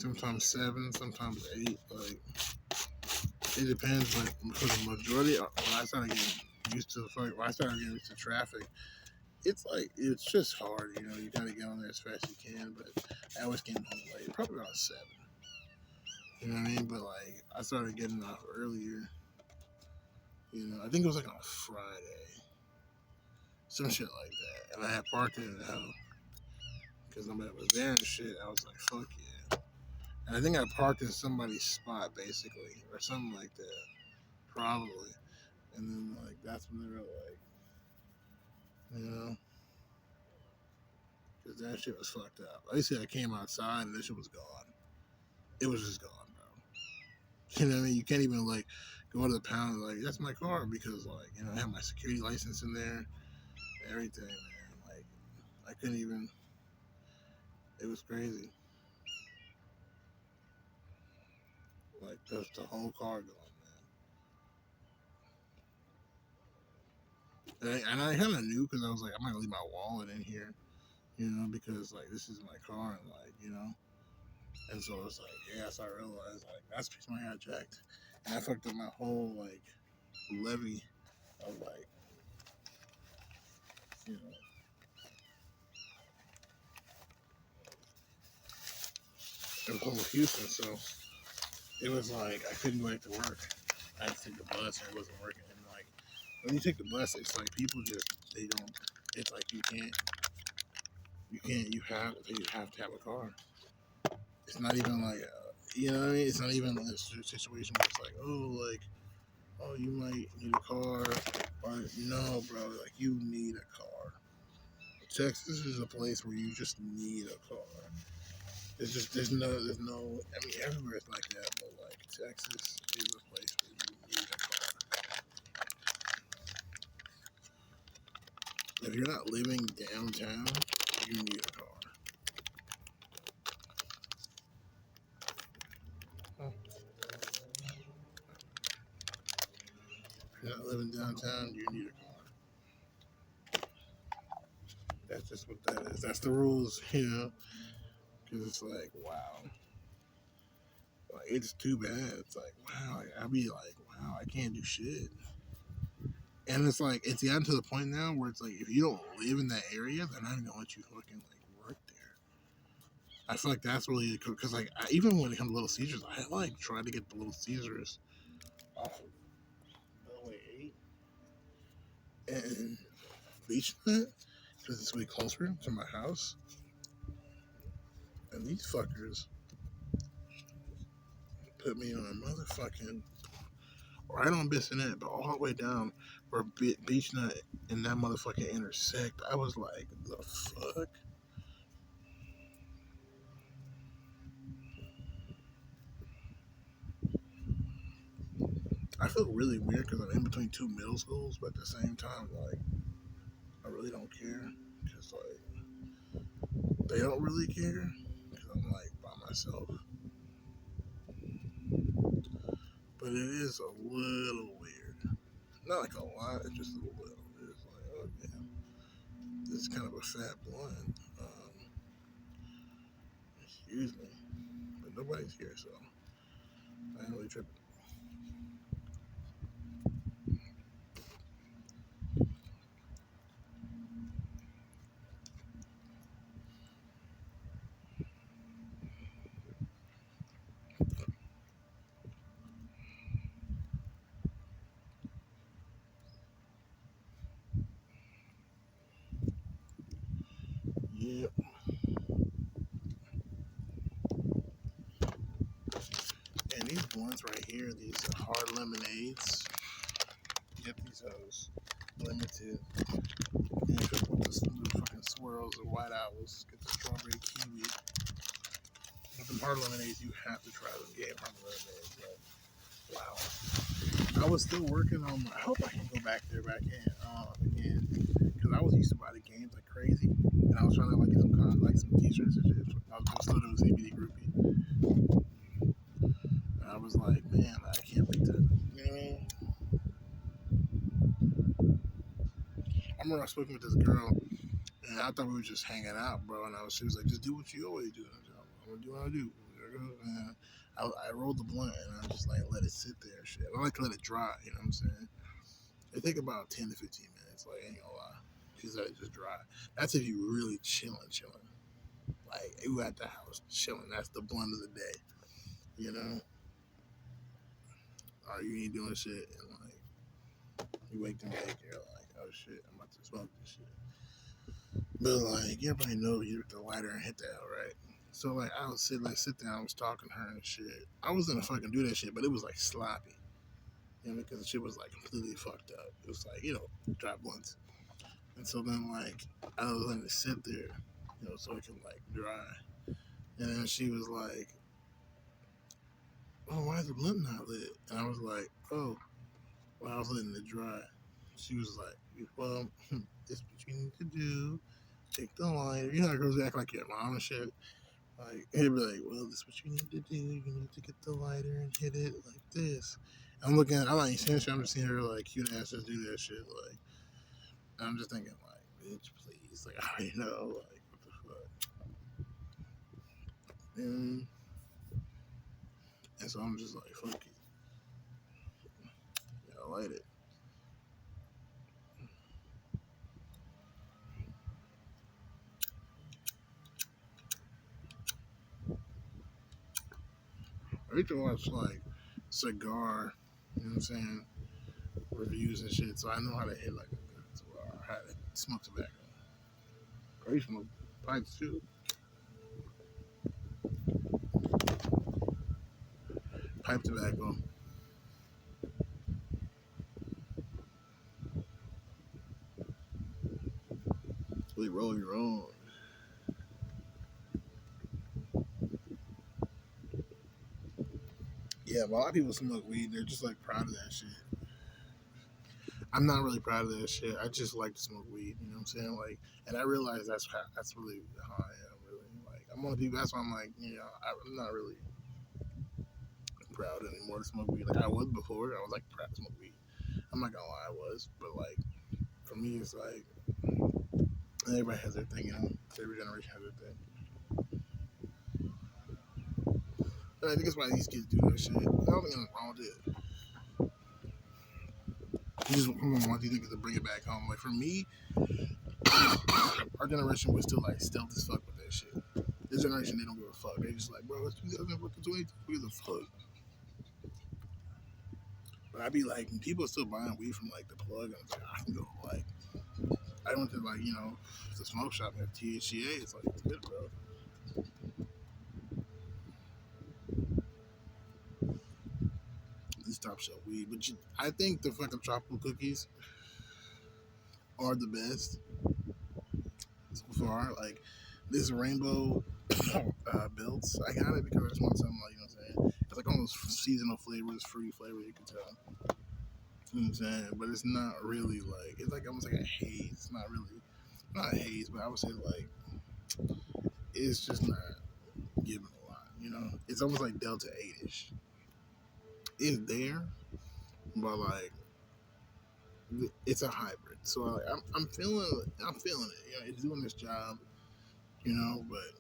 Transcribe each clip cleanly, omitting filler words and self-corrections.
sometimes 7, sometimes 8. Like it depends. But for the majority, when I started getting used to when I started getting used to traffic, it's just hard. You know, you gotta get on there as fast as you can. But I always came home late, probably around 7. You know what I mean? But like I started getting off earlier. You know, I think it was like on a Friday, some shit like that, and I had parked it in the house because nobody was there and shit. I was like, fuck yeah. And I think I parked in somebody's spot basically, or something like that, probably. And then like that's when they were like, you know, because that shit was fucked up. Basically, I came outside and this shit was gone. It was just gone, bro. You know what I mean? You can't even like go to the pound and like that's my car because like you know I have my security license in there, everything, man. Like I couldn't even. It was crazy. Like just the whole car gone, man. And I kind of knew because I was like, I'm not gonna leave my wallet in here, you know, because like this is my car and like you know. And so it's like, yeah, so I realized like that's the reason why I got jacked, and I fucked up my whole like levy of like you know of whole Houston. So it was like I couldn't go back to work. I had to take the bus and it wasn't working. And like when you take the bus, it's like people just they don't. It's like you have to have a car. It's not even like you know what I mean. It's not even a situation where it's like oh you might need a car or no bro like you need a car. Texas is a place where you just need a car. There's no I mean everywhere is like that but like Texas is a place where you need a car. If you're not living downtown, you need a car. If you're not living downtown, you need a car. That's just what that is. That's the rules, you know. Because it's like, wow, like it's too bad. It's like, wow, I'll be like, wow, I can't do shit. And it's like, it's gotten to the point now where it's like, if you don't live in that area, they're not even gonna let you fucking like work there. I feel like that's really because like even when it comes to Little Caesars, I like trying to get the Little Caesars off of Beltway 8 and BeachNet because it's way closer to my house. And these fuckers put me on a motherfucking right on Bissonnette, but all the way down where BeachNut and that motherfucking intersect. I was like, the fuck? I feel really weird because I'm in between two middle schools, but at the same time, like, I really don't care. Because, like, they don't really care. Because I'm, like, by myself. But it is a little weird. Not like a lot, it's just a little. It's like, oh, damn. This is kind of a fat blunt. Excuse me. But nobody's here, so I ain't really tripping. Yep. And these blunts right here, these hard lemonades, get these hoes limited. And you could put the fucking swirls or white owls, get the strawberry kiwi. With them hard lemonades, you have to try them game hard lemonades. But wow. I was still working on my, I hope I can go back there, but I can't. Again, because I was used to buy the games like crazy, and I was trying to like get some like some t-shirts and shit. I was still doing CBD groupie. And I was like, man, I can't wait to, you know what I mean? I remember I was speaking with this girl, and I thought we were just hanging out, bro. And she was like, just do what you always do. I'm gonna do what I do. Man, I rolled the blunt and I just like let it sit there and shit. I like to let it dry, you know what I'm saying? It take about 10 to 15 minutes, like, ain't gonna lie. Just let it just dry. That's if you really chilling. Like, you at the house chilling. That's the blunt of the day, you know? Or you ain't doing shit and like, you wake and bake, you're like, oh shit, I'm about to smoke this shit. But like, everybody know you hit the lighter and hit that, right? So like, I would sit there, I was talking to her and shit. I was gonna fucking do that shit, but it was like sloppy, you know, because the shit was like completely fucked up. It was like, you know, dry blunts. And so then like, I was letting it sit there, you know, so it can like dry. And then she was like, oh, why is the blunt not lit? And I was like, oh, well, I was letting it dry. She was like, well, this what you need to do. Take the lighter. You know how girls act like your mom and shit. Like, he'd be like, well, this is what you need to do. You need to get the lighter and hit it like this. I'm looking, I'm like, seeing shit. I'm just seeing her, like, cute asses do that shit. Like, I'm just thinking, like, bitch, please. Like, I already know. Like, what the fuck? And so I'm just like, fuck it. Yeah, I light it. I used to watch, like, cigar, you know what I'm saying, reviews and shit. So I know how to hit, like, a good cigar. How to smoke tobacco. I used to smoke pipes, too. Pipe tobacco. Really roll your own. Yeah, but a lot of people smoke weed. They're just like proud of that shit. I'm not really proud of that shit. I just like to smoke weed. You know what I'm saying? Like, and I realize that's really how I am. Really, like, I'm one of the people. That's why I'm like, you know, I'm not really proud anymore to smoke weed. Like I was before. I was like proud to smoke weed. I'm not gonna lie, I was. But like, for me, it's like everybody has their thing. You know, every generation has their thing. But I think that's why these kids do that shit. I don't think anything wrong with it. You just want these niggas to bring it back home. Like for me, our generation was still like stealth as fuck with that shit. This generation, they don't give a fuck. They just like, bro, it's 2022. Who gives a fuck? But I be like, people are still buying weed from like the plug. And like, I can go like, I went to like, you know, the smoke shop at THCA. It's like, it's good, bro. These top shelf weed. But I think the fucking tropical cookies are the best so far. Like this rainbow belts, I got it because I just want something like, you know what I'm saying? It's like almost seasonal flavors, fruity flavor, you can tell. You know what I'm saying? But it's not really like, it's like almost like a haze. It's not really, not a haze, but I would say like, it's just not giving a lot, you know? It's almost like Delta 8 ish. It's there, but like, it's a hybrid. So like, I'm feeling it. You know, it's doing this job, you know, but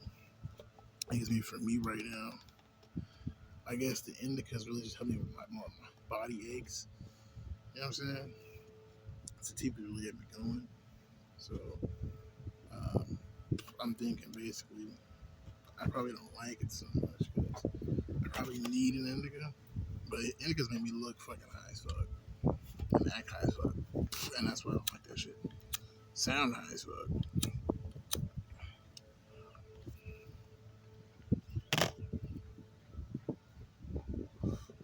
I guess maybe for me right now, I guess the indicas really just help me with my body aches. You know what I'm saying? It's the TP really get me going. So um, I'm thinking basically, I probably don't like it so much because I probably need an indica. But indicas make me look fucking high as fuck and act high as fuck, and that's why I don't like that shit. Sound high as fuck.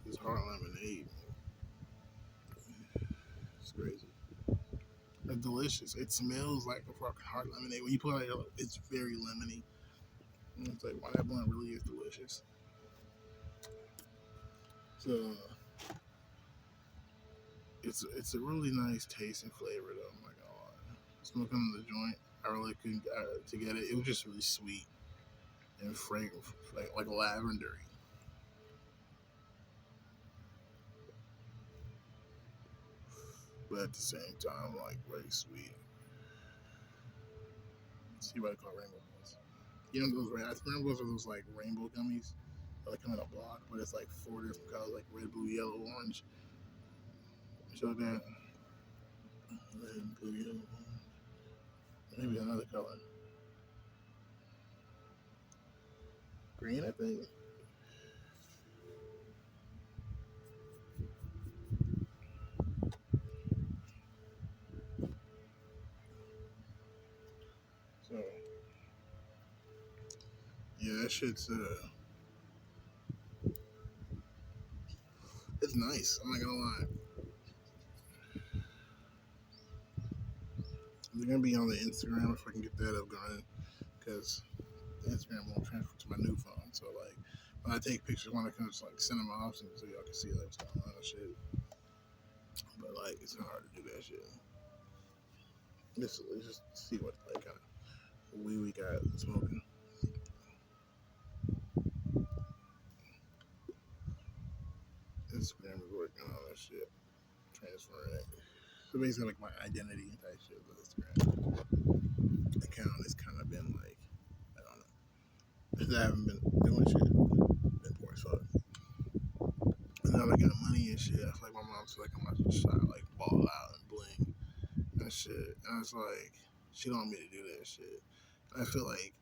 It's hard lemonade. It's crazy. It's delicious. It smells like a fucking hard lemonade. When you put it, it's very lemony. And it's like, wow, that blunt really is delicious. So it's a really nice taste and flavor though. I'm not gonna lie. Smoking on the joint, I really couldn't to get it. It was just really sweet and fragrant, like lavendery. But at the same time, like very sweet. See what I call rainbow ones. You know those? I remember those are those like rainbow gummies. like I'm in a block, but it's like four different colors, like red, blue, yellow, orange. So that red, blue, yellow, orange. Maybe another color, green, I think. So yeah, that shit's it's nice. I'm not gonna lie. They're gonna be on the Instagram if I can get that up going, because Instagram won't transfer to my new phone. So like when I take pictures, when I can just like send them off so y'all can see like what's going on and shit. But like it's hard to do that shit. Let's just see what like kind of weed we got smoking. Instagram is working on that shit, transferring it. So basically like my identity type shit with Instagram account has kind of been like I don't know. I haven't been doing shit. Been poor as fuck. And now I got money and shit. I feel like my mom's like I'm about to try to like ball out and bling and shit. And it's like she don't want me to do that shit. And I feel like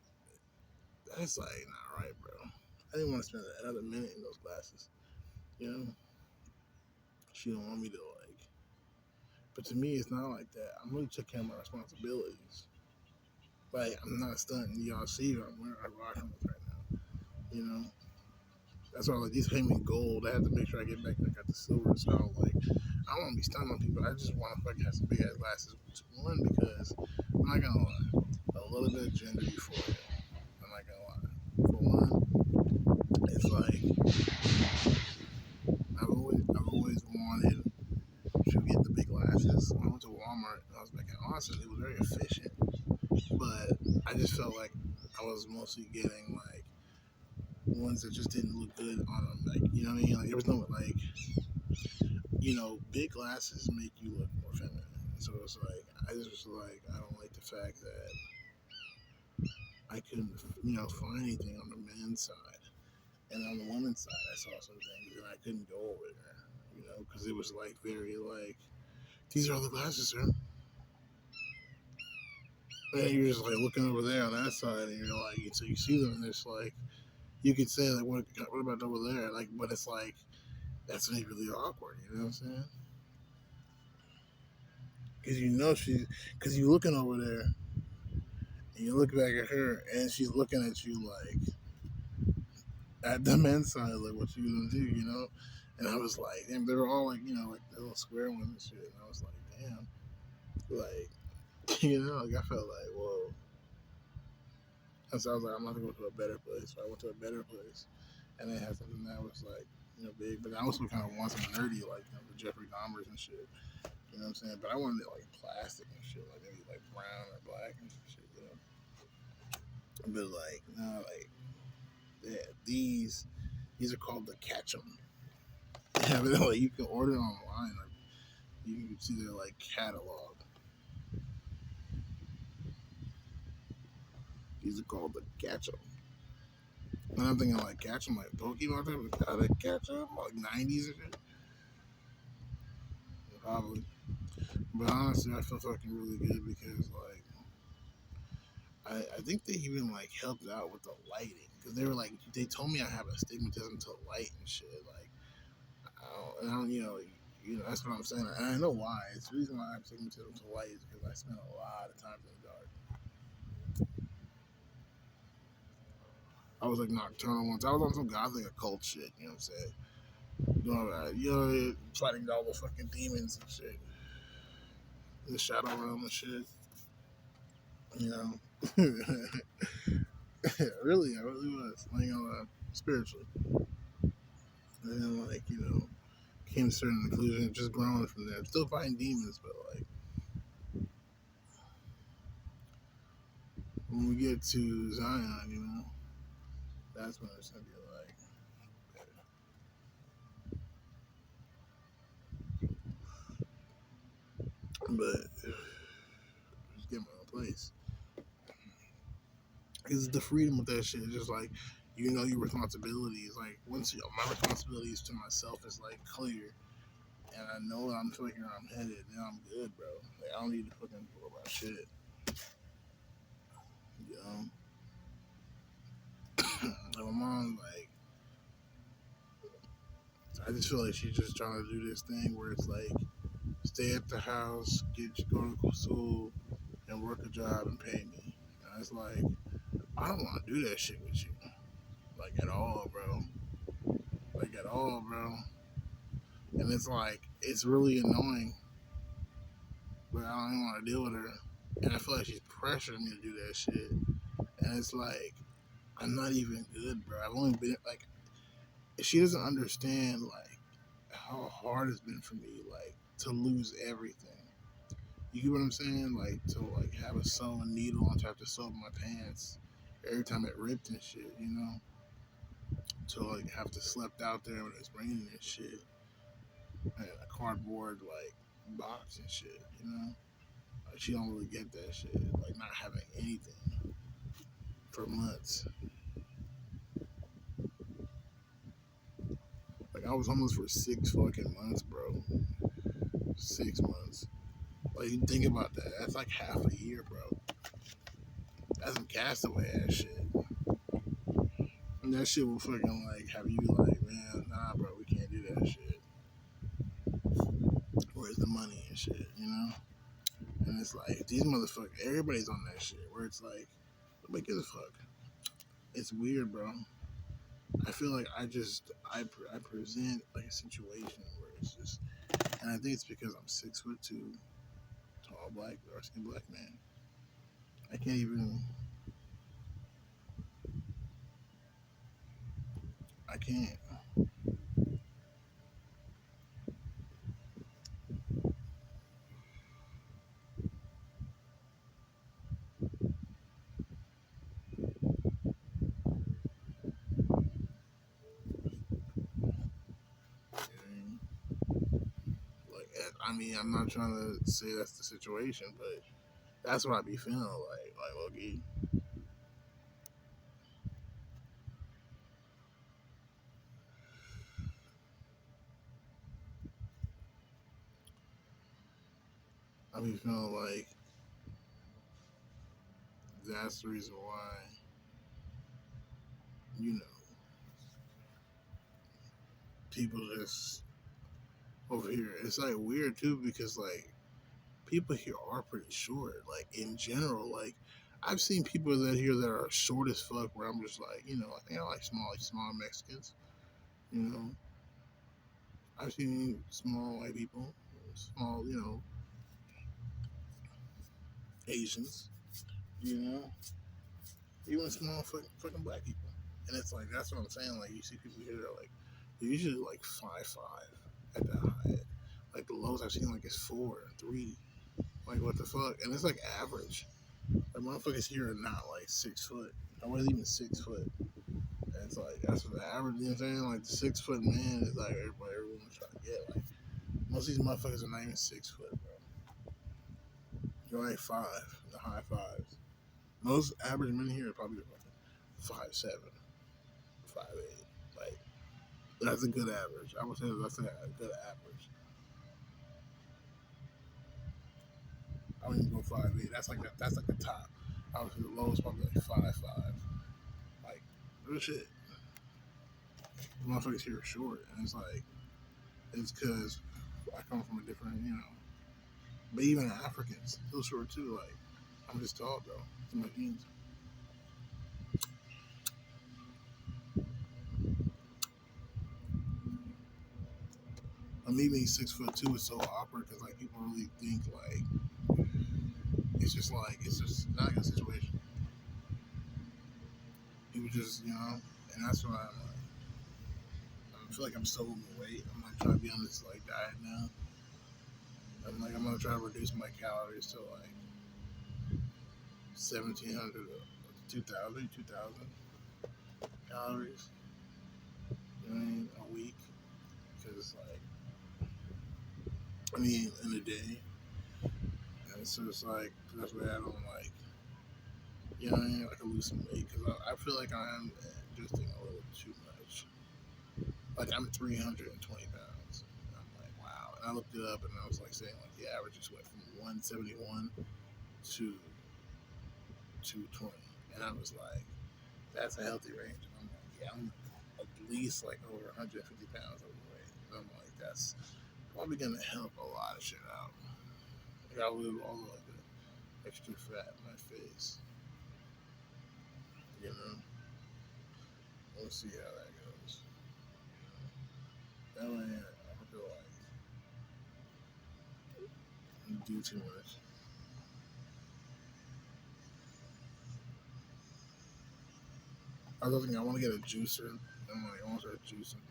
that's like not right, bro. I didn't want to spend another minute in those classes. You know, she don't want me to like. But to me, it's not like that. I'm really taking care of my responsibilities. Like I'm not stunting. Y'all see, I'm rocking with right now. You know, that's why like these pay me gold. I have to make sure I get back. I got the silver, so I'm like I don't want to be stunting on people. I just want to fucking have some big ass glasses. One because I'm not gonna lie, a little bit of gender euphoria. I'm not gonna lie. For one, it's like I've always wanted to get the big glasses. When I went to Walmart and I was back in Austin, it was very efficient. But I just felt like I was mostly getting like ones that just didn't look good on them. Like you know what I mean? Like there was no like big glasses make you look more feminine. So it's like I just was like I don't like the fact that I couldn't find anything on the men's side, and on the women's side I saw some things and I couldn't go over there. Because it was like very like these are all the glasses, sir. And you're just like looking over there on that side, and you're like, so you see them, and it's like you could say like, what about over there? Like, but it's like that's really really awkward. You know what I'm saying? Because because you looking over there, and you look back at her, and she's looking at you like at the men's side, like what you gonna do? And I was like, damn, they were all like, like the little square ones and shit. And I was like, damn, like, like I felt like, whoa. And so I was like, I'm not gonna go to a better place. So I went to a better place, and they had something that was like, big. But I also kind of want some nerdy, like the Jeffrey Dahmers and shit. You know what I'm saying? But I wanted it like plastic and shit, like maybe like brown or black and shit. But like, nah, like, yeah, these are called the Ketchum. Yeah, but like you can order it online. Like you can see their like catalog. These are called the Ketchum. And I'm thinking like Ketchum, like Pokemon type of like Ketchum, like 90s and shit. Probably. But honestly, I feel fucking really good because like I think they even like helped out with the lighting because they were like they told me I have astigmatism to light and shit. Like I don't that's what I'm saying, and I know why. It's the reason why I have astigmatism to light is because I spend a lot of time in the dark. I was like nocturnal once. I was on some gothic occult shit. You know what I'm saying? Fighting all the fucking demons and shit. The shadow realm and shit. You know. Really, I really was. Like, spiritually. And then, like, came to certain conclusions, just growing from there. Still fighting demons, but, like, when we get to Zion, that's when it's going to be like, but just get my own place. Because the freedom with that shit is just like, you know your responsibilities. Like once my responsibilities to myself is like clear, and I know I'm fucking where I'm headed, then I'm good, bro. Like I don't need to fucking worry about shit. You know, and my mom like I just feel like she's just trying to do this thing where it's like stay at the house, go to school, and work a job and pay me. And it's like I don't want to do that shit with you, like at all, bro. Like at all, bro. And it's like it's really annoying, but I don't even want to deal with her. And I feel like she's pressuring me to do that shit. And it's like I'm not even good, bro. I've only been like she doesn't understand like how hard it's been for me, like to lose everything. You get what I'm saying? Like to like have a sewing needle on top to sew my pants every time it ripped and shit, you know? To like have to slept out there when it's raining and shit. And a cardboard like box and shit, you know? Like she don't really get that shit. Like not having anything for months. Like I was homeless for 6 fucking months, bro. 6 months. Like you think about that. That's like half a year, bro. That's some castaway ass shit. And that shit will fucking like have you like, man, nah, bro, we can't do that shit. Where's the money and shit, you know? And it's like these motherfuckers, everybody's on that shit. Where it's like, nobody gives a fuck. It's weird, bro. I feel like I present like a situation where it's just, and I think it's because I'm 6'2", tall black, dark skinned black man. I can't even. I can't. Like, I mean, I'm not trying to say that's the situation, but that's what I be feeling like. Like, okay, I be feeling like that's the reason why, you know, people just over here. It's like weird too because like people here are pretty short. Like in general, like I've seen people that here that are short as fuck. Where I'm just like, you know, I think I like small Mexicans. You know, I've seen small white people, small, you know, Asians. You know, even small fucking black people. And it's like that's what I'm saying. Like you see people here that are like they're usually like 5'5" at the high. Like the lowest I've seen like is 4'3". Like what the fuck? And it's like average. Like motherfuckers here are not like 6 foot. I wasn't even 6 foot. And it's like that's what the average. You know what I'm saying? Like the 6 foot man is like everyone's trying to get. Like most of these motherfuckers are not even 6 foot, bro. You're like five, the high fives. Most average men here are probably like 5'7", 5'8". Like that's a good average. I would say that's a good average. I wouldn't even go 5'8". That's like the top. I would say the lowest probably like 5'5". Like real shit. The motherfuckers here are short, and it's like it's because I come from a different, you know. But even Africans, still short too. Like I'm just tall though. It's in my genes. Me being 6'2" is so awkward because like people really think like it's just not a good situation. People just you know, and that's why I feel like I'm still overweight. I'm like trying to be on this like diet now. I'm gonna try to reduce my calories to like 1,700 to 2,000 calories. You know what I mean? A week because like I mean in a day. And so it's like that's why I don't like you know what I mean? Like I lose some weight because I feel like I am drifting a little too much. Like I'm 320 pounds. And I'm like, wow. And I looked it up and I was like saying like the average just went from 171 to 220. And I was like, that's a healthy range. And I'm like, yeah, I'm at least like over 150 pounds overweight. And I'm like, that's probably gonna help a lot of shit out. Like I lose all of like the extra fat in my face. You know? We'll see how that goes. That way I don't feel like I do too much. I was thinking I want to get a juicer. I'm like, I want to start juicing.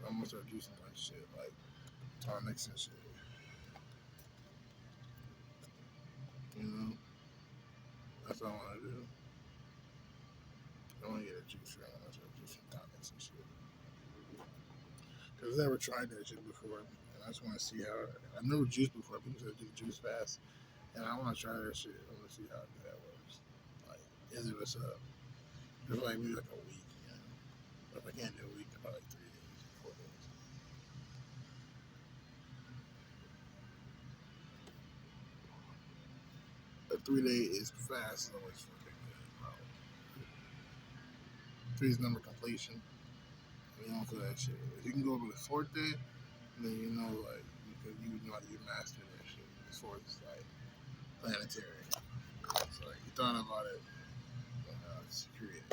I'm gonna start juicing like shit, like tonics and shit. You know, that's what I want to do. I want to get a juicer. I want to start juicing tonics and shit. Cause I never tried that shit before, and I just want to see how. I've never juiced before. People say do juice fast, and I want to try that shit. I want to see how that works. Like, is it what's up? It's like maybe like a week. You know? But if I can't do a week, probably like 3 days, 4 days. A 3 day is fast. Is always fucking good. Bro. Three's number completion. You don't feel that shit. If you can go over the fourth day, then you know like you know you mastered that shit. As far as like planetary. So like you thought about it, it's creative.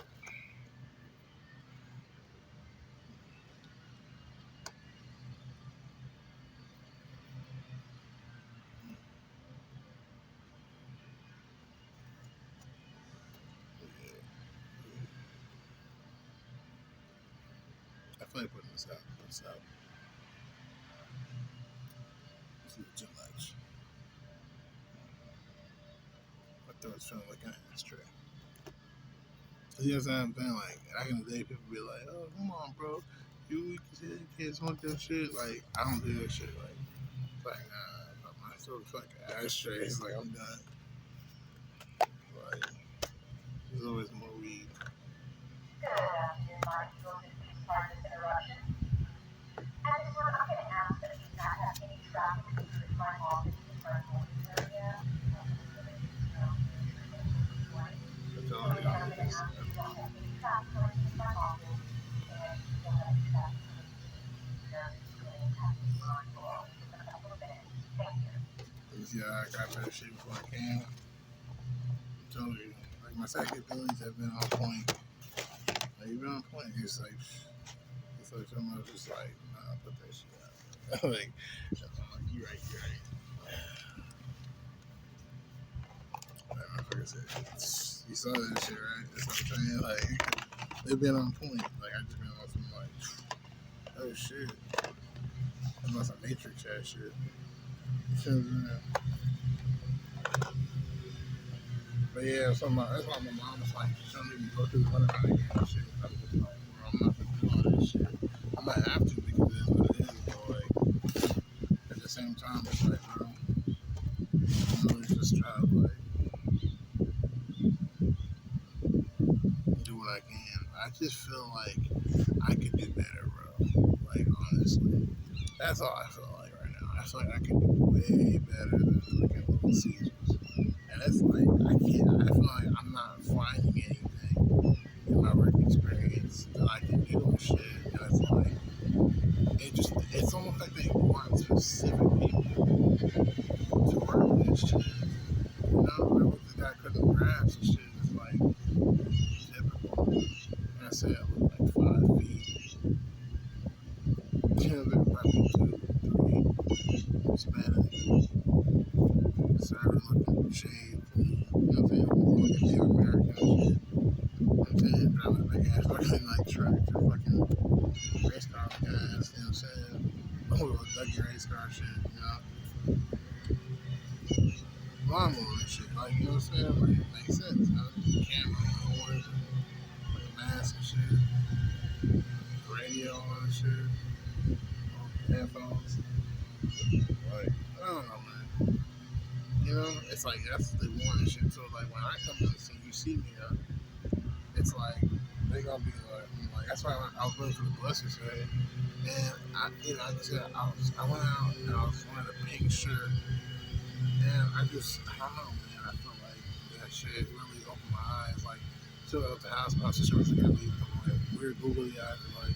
Yeah. I feel like putting this out. This out. This is too much. My throat's feeling like an ashtray. You know what I'm saying? Like back in the day, people be like, "Oh, come on, bro, you weak as hell, you can't smoke that shit." Like I don't do that shit. Like nah, my throat feels like an ashtray. It's like I'm done. Like there's always more weed. Good afternoon, Michael. Pardon this interruption. At this time, I'm going to ask that you not have any traffic between my office and the front area. That's all I got. Yeah, I got that shit before I came. I told you, like my psychic abilities have been on point. Like you've been on point. It's like someone was just like, nah, put that shit out. Like, you're right. That motherfucker said, you saw that shit, right? That's what I'm saying. Like, they've been on point. Like, I just been on some like, oh shit. I'm on some Matrix ass shit. But yeah, so that's why my mom was like, showing me go through the winter night and shit. I was just like, bro, I'm not gonna do all this shit. I might have to because it is what it is, but like, at the same time, it's like, bro, I'm really just try to like, do what I can. I just feel like I could do better, bro. Like, honestly. That's all I feel like right now. I feel like I could do way better than fucking Little Caesars. And it's like, I feel like I'm not finding anything in my work experience that I can do and shit. And it's like, it's almost like they want specific people to work with this shit. You know, like what this guy couldn't grasp and shit. It's like, typical. And I said I was like 5 feet. You know, they're probably 2, 3, Hispanic, conservative looking shade. You know what I'm saying? Almost like Native American and shit. You know what I'm saying? Driving a big ass fucking like tractor, fucking race car guys. You know what I'm saying? Oh, a Dougie race car shit, you know? Lawnmower and shit, like, you know what I'm saying? Like, it makes sense, you know? Camera on, horns, and mask and shit, radio on and shit, headphones. Like, I don't know, man. You know, it's like that's what they want and shit. So, like, when I come to the scene, you see me, it's like they gonna be like, that's why I was waiting for the bus yesterday, and I just I went out and I was wearing a pink shirt, and I don't know, man. I feel like that shit really opened my eyes. Like, so at the house, my sister was looking at me, like weird googly eyes, like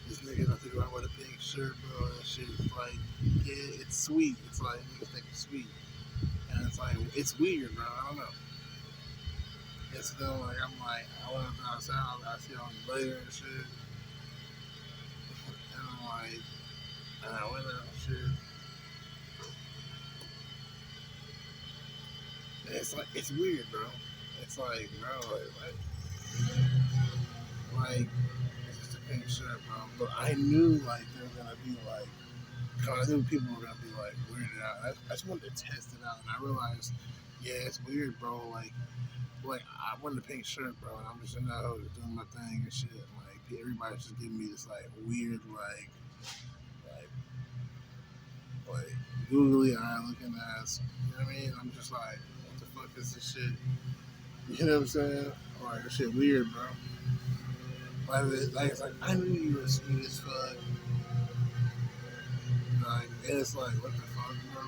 this nigga don't think about what a pink shirt, bro. That shit is like, yeah, it's sweet. It's like niggas think it's sweet, and it's like it's weird, bro. I don't know. It's still like I went outside, I see all the later and shit, and I'm like, and I went out and shit. And it's like it's weird, bro. It's like, bro, like it's just a pink shirt, bro. But I knew like they were gonna be like, cause I knew people were gonna be like weirded out. I just wanted to test it out, and I realized, yeah, it's weird, bro. Like I wanted a pink shirt, bro, and I'm just in there doing my thing and shit. And, like everybody's just giving me this like weird, like, like googly eye looking ass. You know what I mean? I'm just like, what the fuck is this shit? You know what I'm saying? Like this shit weird, bro. Like it's like I knew you were sweet as fuck. Like and it's like what the fuck, bro?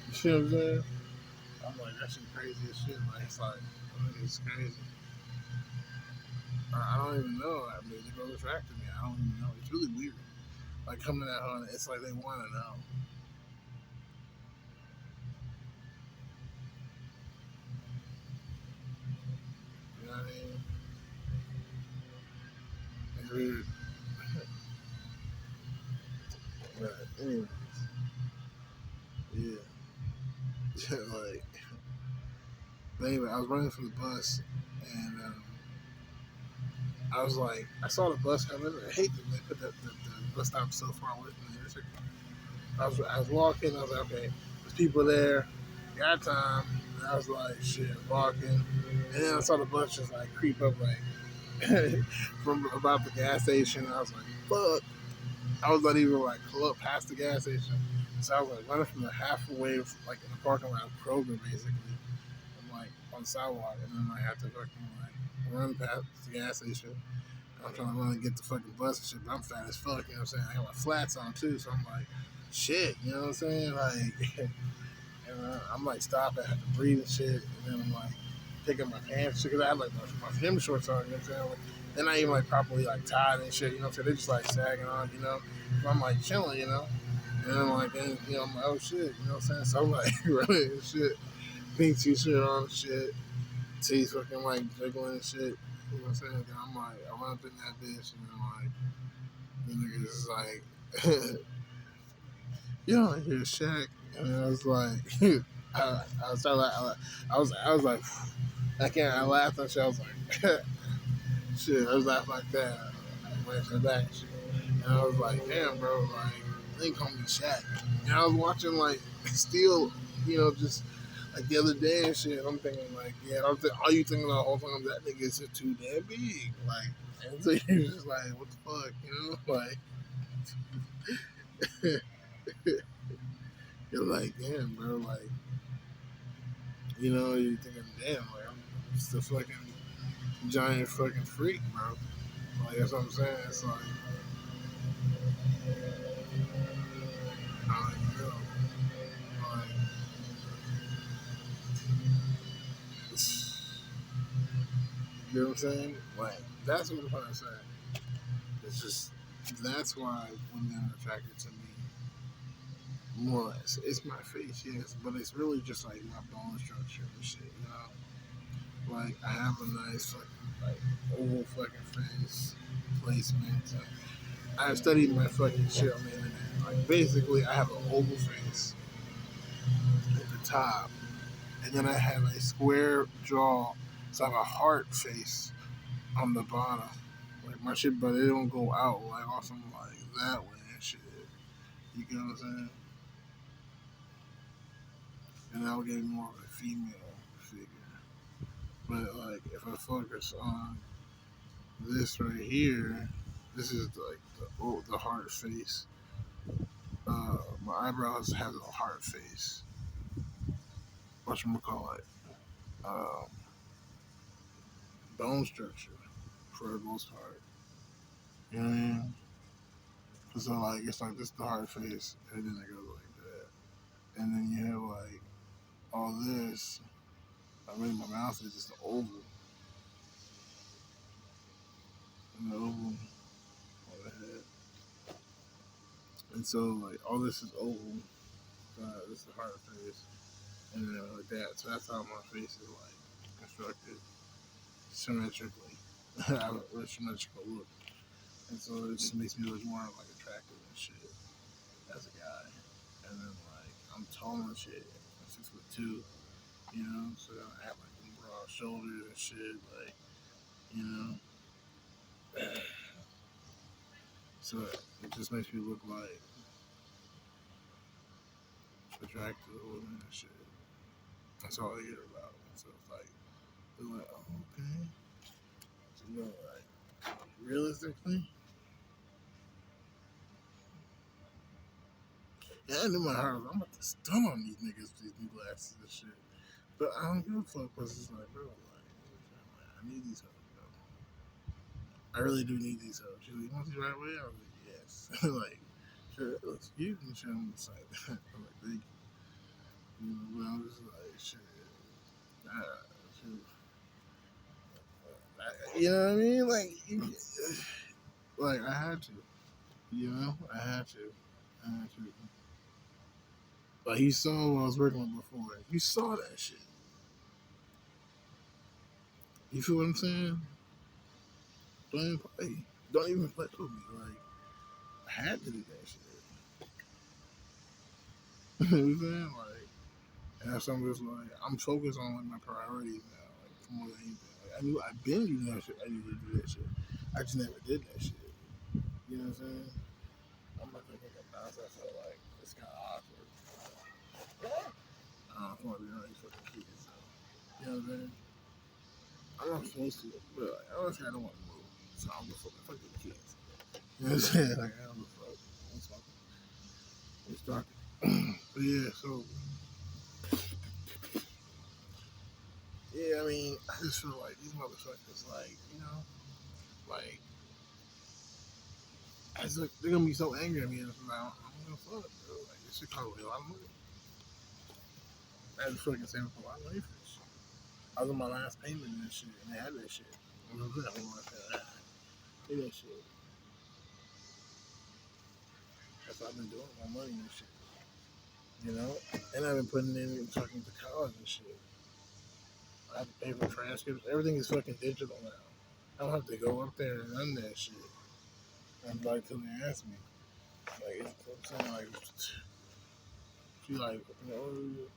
You see what I'm saying? I'm like that shit crazy as shit. Like it's crazy. I don't even know. I mean, the girl attracted me. I don't even know. It's really weird. Like coming at her, it's like they want to know. You know what I mean? It's weird. But anyways, yeah. like, but anyway, I was running from the bus, and I was like, I saw the bus coming. I hate that they put the bus stop so far away from the intersection. I was walking. I was like, okay, there's people there. Got time. And I was like, shit, walking. And then I saw the bus just like creep up like from about the gas station. I was like, fuck. I was not even like up past the gas station. So I was like running from the halfway, like in the parking lot of Kroger, basically. I'm like on the sidewalk, and then I have to fucking like run past the gas station. I'm trying to run and get the fucking bus and shit, but I'm fat as fuck, you know what I'm saying? I got my flats on too, so I'm like, shit, you know what I'm saying? Like, and I'm like stopping, I have to breathe and shit, and then I'm like taking my pants because I had like my gym shorts on, you know what I'm saying? Like, they're not even like properly like tied and shit, you know what I'm saying? They're just like sagging on, you know? So I'm like chilling, you know? And then like, and, you know, I'm like, oh shit, you know what I'm saying? So I'm like running and shit, pink t-shirt on and shit, teeth fucking like jiggling and shit. You know what I'm saying? And I'm like, I run up in that bitch, and then like, the niggas is like, you don't hear Shaq, and I was like, I was trying to, I was like, I can't. I laughed and shit. I was like, shit. I was laughing like that. I went to the back, and shit. And I was like, damn, bro, like they call me Shaq. And I was watching like Steel, you know, just like the other day and shit. I'm thinking like, yeah, all you thinking the whole time that nigga is just too damn big, like. And so you're just like, what the fuck, you know, like. You're like, damn, bro, like, you know, you're thinking, damn, like, I'm just a fucking giant fucking freak, bro. Like, that's what I'm saying. It's like, I don't even know. Like, you know what I'm saying? Like, that's what I'm trying to say. It's just, that's why women are attracted to me more or less. It's my face, yes, but it's really just like my bone structure and shit, you know? Like, I have a nice fucking, like, oval fucking face placement. I've studied my fucking shit on the internet. Like basically, I have an oval face at the top, and then I have a square jaw, so I have a heart face on the bottom. Like my shit, but it don't go out like on some like that way and shit. You get what I'm saying? And that would give me more of a female figure. But like if I focus on this right here, this is like the heart face. My eyebrows have a heart face. Whatchamacallit? bone structure for the most part. You know what I mean? So like it's like this the hard face, and then it goes like that, and then you have like all this. I mean, my mouth is just the oval, and the oval on the head, and so like all this is oval. This is the hard face, and then like that. So that's how my face is like constructed symmetrically. I have a symmetrical look, and so it just makes me look more like attractive and shit as a guy. And then like I'm tall and shit. I'm 6'2", you know, so I have like broad shoulders and shit, like you know. So it just makes me look like attractive and shit. That's all I hear about. So it's like they're like, oh, okay. So you know, like realistically, yeah, I knew my heart was I'm about to stun on these niggas with these new glasses and shit. But I don't give a fuck because it's like, bro, like, I need these hoes, bro. I really do need these hoes. She's like, you want these right away? I was like, yes. Like, sure, it looks cute and shit. I'm just like, I'm like, thank you. You know, but I'm just like, shit. Shit. You know what I mean? Like I had to. You know, I had to. I had to. Like he saw what I was working with before. You saw that shit. You feel what I'm saying? Don't even play. Don't even play with me. Like I had to do that shit. You know what I'm saying? Like, and that's something just like I'm focused on like my priorities now. Like more than anything. Like, I knew I've been doing that shit. I needed to do that shit. I just never did that shit. You know what I'm saying? I'm not thinking about it. I feel like it's kind of awkward. I don't want to be around these fucking kids. So, you know what I'm saying? I'm not supposed to, but like, honestly, I don't want to move. So I'm just fuck the kids. You know what I'm saying? Like, I don't give a fuck. I'm talking. I'm talking. But yeah, so, yeah, I mean, I just feel like these motherfuckers, like, you know, like, I just, like, they're gonna be so angry at me. And I'm like, I'm gonna fuck, bro. Like, this shit cost me a lot of money. I had to fucking save up a lot of money for this shit. I was on my last payment and shit, and they had that shit. I was like, I don't want to pay that. Pay that shit. That's what I've been doing, my money and shit. You know? And I've been putting in fucking to college and shit. I have to pay for transcripts. Everything is fucking digital now. I don't have to go up there and run that shit. And like till they ask me. Like it's I'm saying like she like, you know,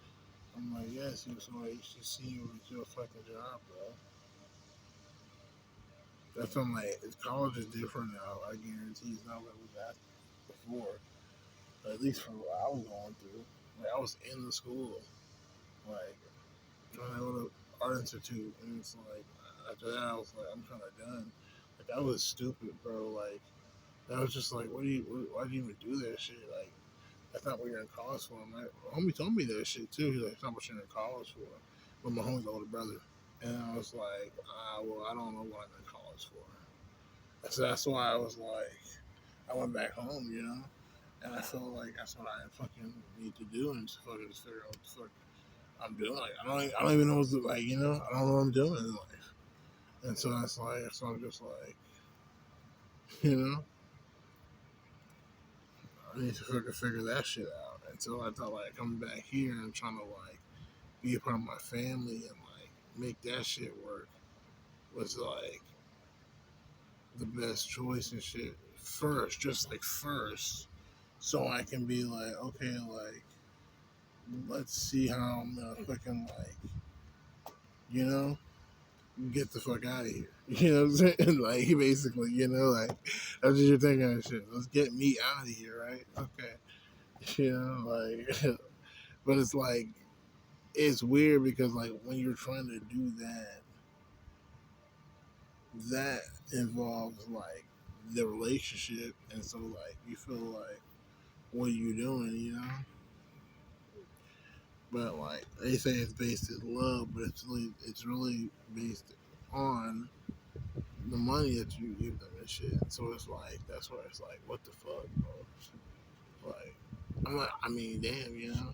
I'm like, yes, you saw HTC with your fucking job, bro. That's what I'm like, college is different now, I guarantee it's not what it was at before. But at least for what I was going through. Like I was in the school. Like trying to go to art institute, and it's like after that I was like, I'm kind of done. Like that was stupid, bro. Like that was just like, why do you even do that shit? Like that's not what you're in college for. My homie told me that shit too. He's like, it's not what you're in college for. But my homie's older brother, and I was like, well, I don't know what I'm in college for. So that's why I was like, I went back home, you know. And I felt like that's what I fucking need to do, and just fucking just figure out what the fuck I'm doing. Like I don't even know what's like, you know, I don't know what I'm doing in life. And so that's like, so I'm just like, you know, I need to fucking figure that shit out. And so I thought like coming back here and trying to like be a part of my family and like make that shit work was like the best choice and shit first, just like first, so I can be like, okay, like let's see how I'm gonna fucking like, you know, get the fuck out of here. You know what I'm saying? Like basically, you know, like that's what you're thinking of shit. Let's get me out of here, right? Okay. You know, like but it's like it's weird because like when you're trying to do that, that involves like the relationship and so like you feel like what are you doing, you know? But like they say it's based in love, but it's really based. on the money that you give them and shit. So it's like that's where it's like, what the fuck, bro? Like, I mean, damn, you know.